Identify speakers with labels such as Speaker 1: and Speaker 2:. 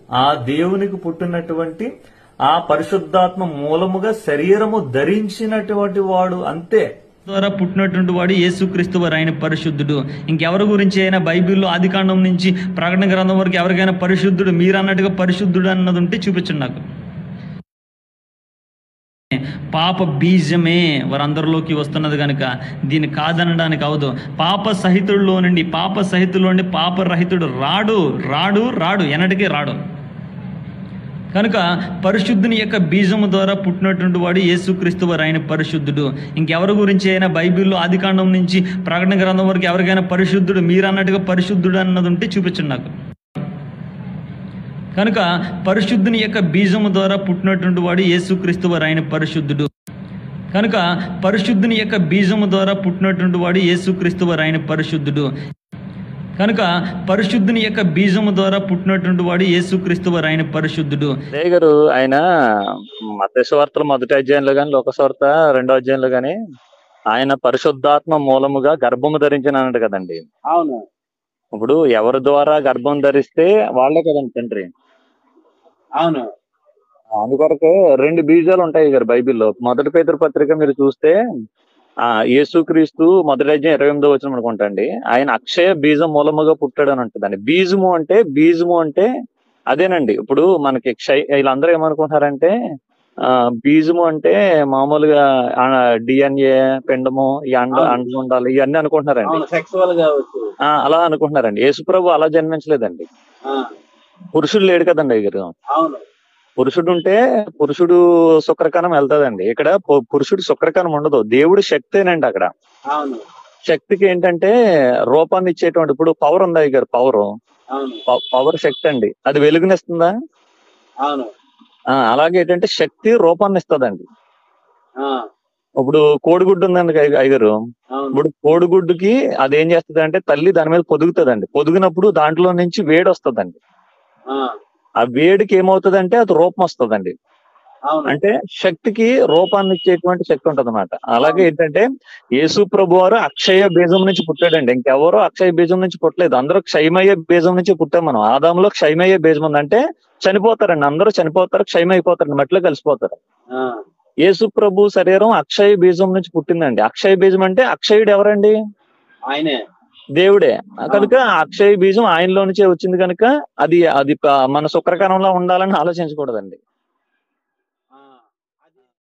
Speaker 1: ఆ దేవునికి పుట్టినటువంటి ఆ పరిశుద్ధాత్మ మూలముగా శరీరము ధరించినటువంటి వాడు అంతే.
Speaker 2: ద్వారా పుట్టినటువంటి వాడు యేసుక్రీస్తు వారు, ఆయన పరిశుద్ధుడు. ఇంకెవరి గురించి అయినా బైబిల్లో ఆదికాండం నుంచి ప్రకటన గ్రంథం వరకు ఎవరికైనా పరిశుద్ధుడు, మీరు అన్నట్టుగా పరిశుద్ధుడు అన్నది ఉంటే చూపించండి నాకు. పాప బీజమే వారందరిలోకి వస్తున్నది కనుక దీన్ని కాదనడానికి అవదు. పాప సహితుల్లో నుండి పాపరహితుడు రాడు రాడు రాడు ఎన్నటికీ రాడు. కనుక పరిశుద్ధుని యొక్క బీజము ద్వారా పుట్టినటువంటి వాడు యేసుక్రీస్తు వారు, ఆయన పరిశుద్ధుడు. ఇంకెవరి గురించి అయినా బైబిల్లో ఆదికాండం నుంచి ప్రకటన గ్రంథం వరకు ఎవరికైనా పరిశుద్ధుడు, మీరు అన్నట్టుగా పరిశుద్ధుడు అన్నది ఉంటే చూపించండి నాకు. కనుక పరిశుద్ధుని యొక్క బీజము ద్వారా పుట్టినటువంటి వాడు యేసుక్రీస్తు వారు, ఆయన పరిశుద్ధుడు. కనుక పరిశుద్ధుని యొక్క బీజము ద్వారా పుట్టినటువంటి వాడు యేసుక్రీస్తు వారు, ఆయన పరిశుద్ధుడు. కనుక పరిశుద్ధుని యొక్క బీజము ద్వారా పుట్టినటువంటి వాడు యేసుక్రీస్తు వారు, ఆయన పరిశుద్ధుడు.
Speaker 3: అదే గారు, ఆయన మత్తయి సువార్తల 1వ అధ్యాయంలో గాని, లోక సువార్త 2వ అధ్యాయంలో గాని ఆయన పరిశుద్ధాత్మ మూలముగా గర్భము ధరించినానంట కదండి.
Speaker 4: అవును.
Speaker 3: ఇప్పుడు ఎవరి ద్వారా గర్భం ధరిస్తే వాళ్ళే కదండి తండ్రి.
Speaker 4: అవును.
Speaker 3: అందుకొరకు 2 బీజాలు ఉంటాయి గారు బైబిల్లో. 1 పేతురు పత్రిక మీరు చూస్తే యేసుక్రీస్తు 1వ అధ్యాయం 28వ వచనం అనుకుంటా అండి, ఆయన అక్షయ బీజం మూలముగా పుట్టాడు అని ఉంటుందండి. బీజము అంటే అదేనండి. ఇప్పుడు మనకి వీళ్ళందరూ ఏమనుకుంటున్నారంటే బీజము అంటే మామూలుగా డిఎన్ఏ పిండము, ఈ అండం ఉండాలి, ఇవన్నీ అనుకుంటున్నారండి.
Speaker 4: సెక్సువల్ గా
Speaker 3: అలా అనుకుంటున్నారండి. యేసుప్రభు అలా జన్మించలేదండి. పురుషుడు లేడు కదండి గారు.
Speaker 4: అవును.
Speaker 3: పురుషుడు శుక్రకణం వెళ్తాదండి. ఇక్కడ పురుషుడు శుక్రకణం ఉండదు, దేవుడు శక్తేనండి అక్కడ.
Speaker 4: అవును.
Speaker 3: శక్తికి ఏంటంటే రూపాన్ని ఇచ్చేటువంటి, ఇప్పుడు పవర్ ఉంది గారు, పవర్ శక్తి అండి. అది వెలుగునిస్తుందా?
Speaker 4: అవును.
Speaker 3: అలాగే ఏంటంటే శక్తి రూపాన్ని ఇస్తుందండి. ఇప్పుడు కోడిగుడ్డు ఉందండి అయ్యగారు. ఇప్పుడు కోడిగుడ్డుకి అదేం చేస్తుంది అంటే తల్లి దాని మీద పొదుగుతుందండి. పొదిగినప్పుడు దాంట్లో నుంచి వేడి వస్తుందండి. ఆ వేడికి ఏమవుతుందంటే అది రూపం వస్తుందండి. అంటే శక్తికి రూపాన్ని ఇచ్చేటువంటి శక్తి ఉంటది అన్నమాట. అలాగే ఏంటంటే యేసు ప్రభు వారు అక్షయ బీజం నుంచి పుట్టాడండి. ఇంకెవరో అక్షయ బీజం నుంచి పుట్టలేదు, అందరూ క్షయమయ్యే బీజం నుంచి పుట్టాం మనం. ఆదాములో క్షయమయ్యే బీజం ఉందంటే చనిపోతారండి, అందరూ చనిపోతారు, క్షయమైపోతారండి, మట్టిలో కలిసిపోతారు. యేసు ప్రభు శరీరం అక్షయ బీజం నుంచి పుట్టిందండి. అక్షయ బీజం అంటే అక్షయుడు ఎవరండి?
Speaker 4: ఆయనే,
Speaker 3: దేవుడే. కనుక అక్షయ బీజం ఆయనలో నుంచే వచ్చింది కనుక అది మన శుక్రకణంలో ఉండాలని ఆలోచించకూడదండి.